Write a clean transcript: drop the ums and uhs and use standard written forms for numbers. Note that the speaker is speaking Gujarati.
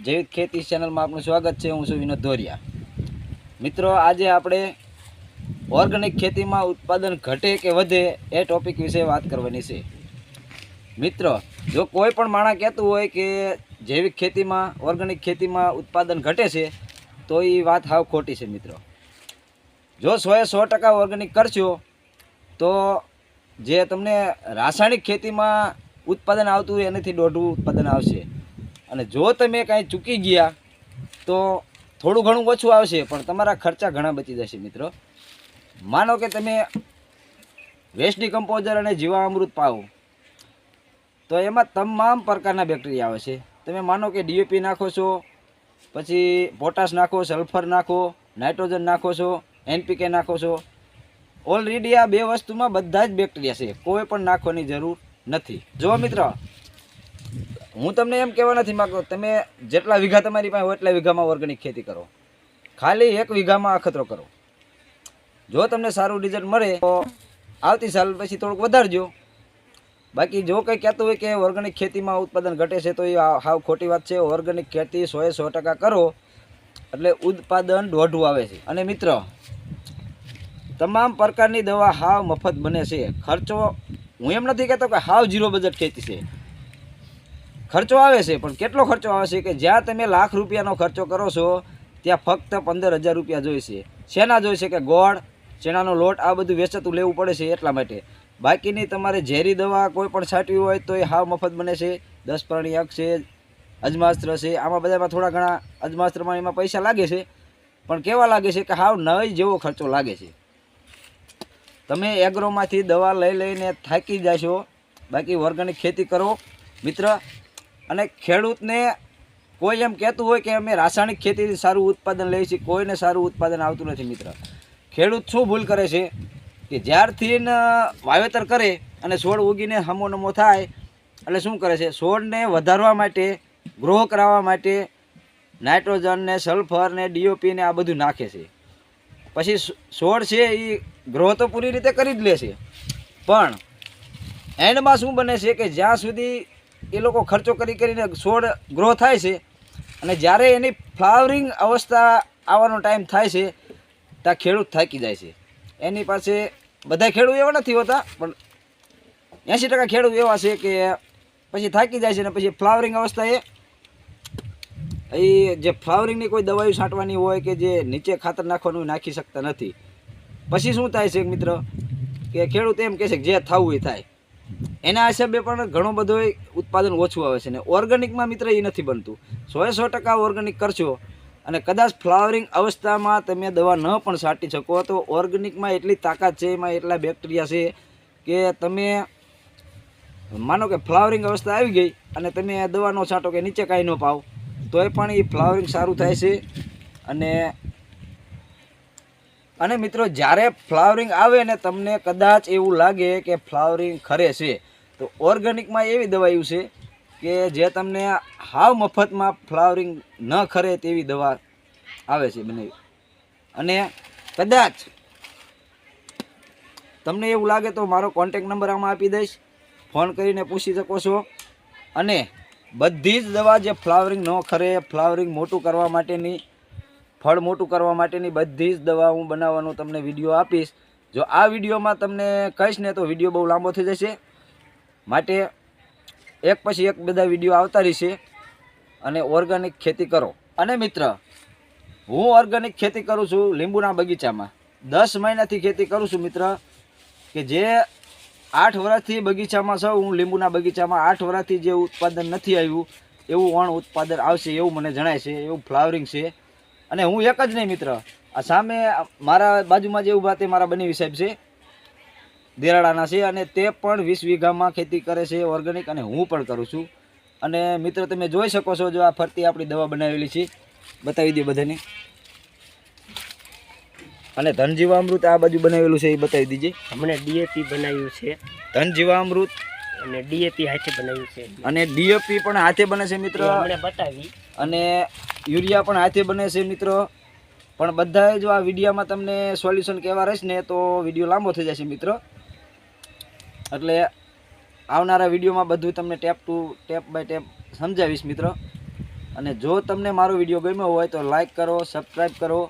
જૈવિક ખેતી ચેનલમાં આપનું સ્વાગત છે। હું છું વિનોદ ધોરિયા। મિત્રો, આજે આપણે ઓર્ગેનિક ખેતીમાં ઉત્પાદન ઘટે કે વધે એ ટોપિક વિશે વાત કરવાની છે। મિત્રો, જો કોઈ પણ માણસ કહેતું હોય કે જૈવિક ખેતીમાં ઓર્ગેનિક ખેતીમાં ઉત્પાદન ઘટે છે તો એ વાત હાવ ખોટી છે। મિત્રો, જો 100% ઓર્ગેનિક કરશો તો જે તમને રાસાયણિક ખેતીમાં ઉત્પાદન આવતું હોય એનાથી દોઢું ઉત્પાદન આવશે। અને જો તમે કાંઈ ચૂકી ગયા તો થોડું ઘણું ઓછું આવશે પણ તમારા ખર્ચા ઘણા બચી જશે। મિત્રો, માનો કે તમે વેસ્ટ ડિકમ્પોઝર અને જીવામૃત પાવો તો એમાં તમામ પ્રકારના બેક્ટેરિયા આવે છે। તમે માનો કે ડીએપી નાખો છો, પછી પોટાશ નાખો, સલ્ફર નાખો, નાઇટ્રોજન નાખો છો, એનપીકે નાખો છો, ઓલરેડી આ બે વસ્તુમાં બધા જ બેક્ટેરિયા છે, કોઈ પણ નાખવાની જરૂર નથી। જો મિત્રો, હું તમને એમ કહેવા નથી માગતો તમે જેટલા વીઘા તમારી પાસે હોય એટલા વીઘામાં ઓર્ગેનિક ખેતી કરો, ખાલી 1 વીઘામાં અખતરો કરો। જો તમને સારું રિઝલ્ટ મળે તો આવતી સાલ પછી થોડુંક વધારજો। બાકી જો કંઈ કહેતું હોય કે ઓર્ગેનિક ખેતીમાં ઉત્પાદન ઘટે છે તો એ હાવ ખોટી વાત છે। ઓર્ગેનિક ખેતી 100% કરો એટલે ઉત્પાદન દોઢું આવે છે। અને મિત્રો, તમામ પ્રકારની દવા હાવ મફત બને છે। ખર્ચો હું એમ નથી કહેતો કે હાવ 0 બજેટ ખેતી છે, ખર્ચો આવે છે પણ કેટલો ખર્ચો આવે છે કે જ્યાં તમે લાખ રૂપિયાનો ખર્ચો કરો છો ત્યાં ફક્ત 15,000 રૂપિયા જોઈશે। શેના જોઈશે કે ગોળ, ચણાનો લોટ આ બધું વેચાતું લેવું પડે છે એટલા માટે। બાકીની તમારે ઝેરી દવા કોઈ પણ છાંટવી હોય તો એ હાવ મફત બને છે। 10 પ્રાણી અક છે, અજમાસ્ત્ર છે, આમાં બધામાં થોડા ઘણા અજમાસ્ત્રમાં એમાં પૈસા લાગે છે પણ કેવા લાગે છે કે હાવ નવી જેવો ખર્ચો લાગે છે। તમે એગ્રોમાંથી દવા લઈ લઈને થાકી જશો। બાકી ઓર્ગેનિક ખેતી કરો મિત્ર। અને ખેડૂતને કોઈ એમ કહેતું હોય કે અમે રાસાયણિક ખેતીથી સારું ઉત્પાદન લઈએ છીએ, કોઈને સારું ઉત્પાદન આવતું નથી। મિત્ર, ખેડૂત શું ભૂલ કરે છે કે જ્યારથી વાવેતર કરે અને છોડ ઉગીને હમો નમો થાય એટલે શું કરે છે, છોડને વધારવા માટે, ગ્રો કરાવવા માટે નાઇટ્રોજન ને સલ્ફર ને ડીઓપી ને આ બધું નાખે છે। પછી છોડ છે એ ગ્રો તો પૂરી રીતે કરી જ લે છે પણ એન્ડમાં શું બને છે કે જ્યાં સુધી એ લોકો ખર્ચો કરીને છોડ ગ્રો થાય છે અને જ્યારે એની ફ્લાવરિંગ અવસ્થા આવવાનો ટાઈમ થાય છે ત્યાં ખેડૂત થાકી જાય છે। એની પાસે બધા ખેડૂત એવા નથી હોતા પણ 80% ખેડૂત એવા છે કે પછી થાકી જાય છે ને પછી ફ્લાવરિંગ અવસ્થા એ જે ફ્લાવરિંગની કોઈ દવાઈ છાંટવાની હોય કે જે નીચે ખાતર નાખવાનું નાખી શકતા નથી। પછી શું થાય છે મિત્ર કે ખેડૂત એમ કહે છે કે જે થવું એ થાય, એના હિસાબે પણ ઘણો બધો ઉત્પાદન ઓછું આવે છે। ને ઓર્ગેનિકમાં મિત્ર એ નથી બનતું। 100% ઓર્ગેનિક કરશો અને કદાચ ફ્લાવરિંગ અવસ્થામાં તમે દવા ન પણ છાંટી શકો તો ઓર્ગેનિકમાં એટલી તાકાત છે, એમાં એટલા બેક્ટેરિયા છે કે તમે માનો કે ફ્લાવરિંગ અવસ્થા આવી ગઈ અને તમે દવા ન છાંટો કે નીચે કાંઈ ન પાવ તોય પણ એ ફ્લાવરિંગ સારું થાય છે। અને મિત્રો, જ્યારે ફ્લાવરિંગ આવે ને તમને કદાચ એવું લાગે કે ફ્લાવરિંગ ખરે છે તો ઓર્ગેનિકમાં એવી દવાઓ છે કે જે તમને હાવ મફતમાં ફ્લાવરિંગ ન ખરે તેવી દવા આવે છે બનાવી। અને કદાચ તમને એવું લાગે તો મારો કોન્ટેક નંબર આમાં આપી દઈશ, ફોન કરીને પૂછી શકો છો। અને બધી જ દવા જે ફ્લાવરિંગ ન ખરે, ફ્લાવરિંગ મોટું કરવા માટેની, ફળ મોટું કરવા માટેની બધી જ દવા હું બનાવવાનો તમને વિડીયો આપીશ। જો આ વિડીયોમાં તમને કહીશ ને તો વિડીયો બહુ લાંબો થઈ જશે, માટે એક પછી એક બધા વિડીયો આવતા રહેશે। અને ઓર્ગેનિક ખેતી કરો। અને મિત્ર, હું ઓર્ગેનિક ખેતી કરું છું લીંબુના બગીચામાં, 10 મહિનાથી ખેતી કરું છું મિત્ર। કે જે 8 વર્ષથી બગીચામાં છું હું, લીંબુના બગીચામાં 8 વર્ષથી જે ઉત્પાદન નથી આવ્યું એવું વણ ઉત્પાદન આવશે એવું મને જણાય છે, એવું ફ્લાવરિંગ છે। અને હું એક જ નહીં મિત્ર, આ સામે મારા બાજુમાં જે ઊભા તે મારા બનેવી સાહેબ છે, દેરાડાના છે, અને તે પણ 20 વીઘામાં ખેતી કરે છે ઓર્ગેનિક, અને હું પણ કરું છું। અને મિત્ર, તમે જોઈ શકો છો જો આ ફરતી આપણી દવા બનાવેલી છે, બતાવી દે બધાને। અને ધનજીવામૃત આ બાજુ બનાવેલું છે એ બતાવી દીજે। हमने डीएपी बनाવ્યું છે ધનજીવામૃત અને ડીએપી હાથે બનાવ્યું છે અને ડીએપી પણ હાથે બને છે મિત્ર, हमने બતાવી। અને યુરિયા પણ હાથે બને છે મિત્રો। પણ બધા જો આ વિડીયોમાં તમને સોલ્યુશન કહેવા રહીશ ને તો વિડીયો લાંબો થઈ જશે મિત્રો। એટલે આવનારા વિડીયોમાં બધું તમને ટેપ બાય ટેપ સમજાવીશ મિત્રો। અને જો તમને મારો વિડીયો ગમ્યો હોય તો લાઈક કરો, સબસ્ક્રાઈબ કરો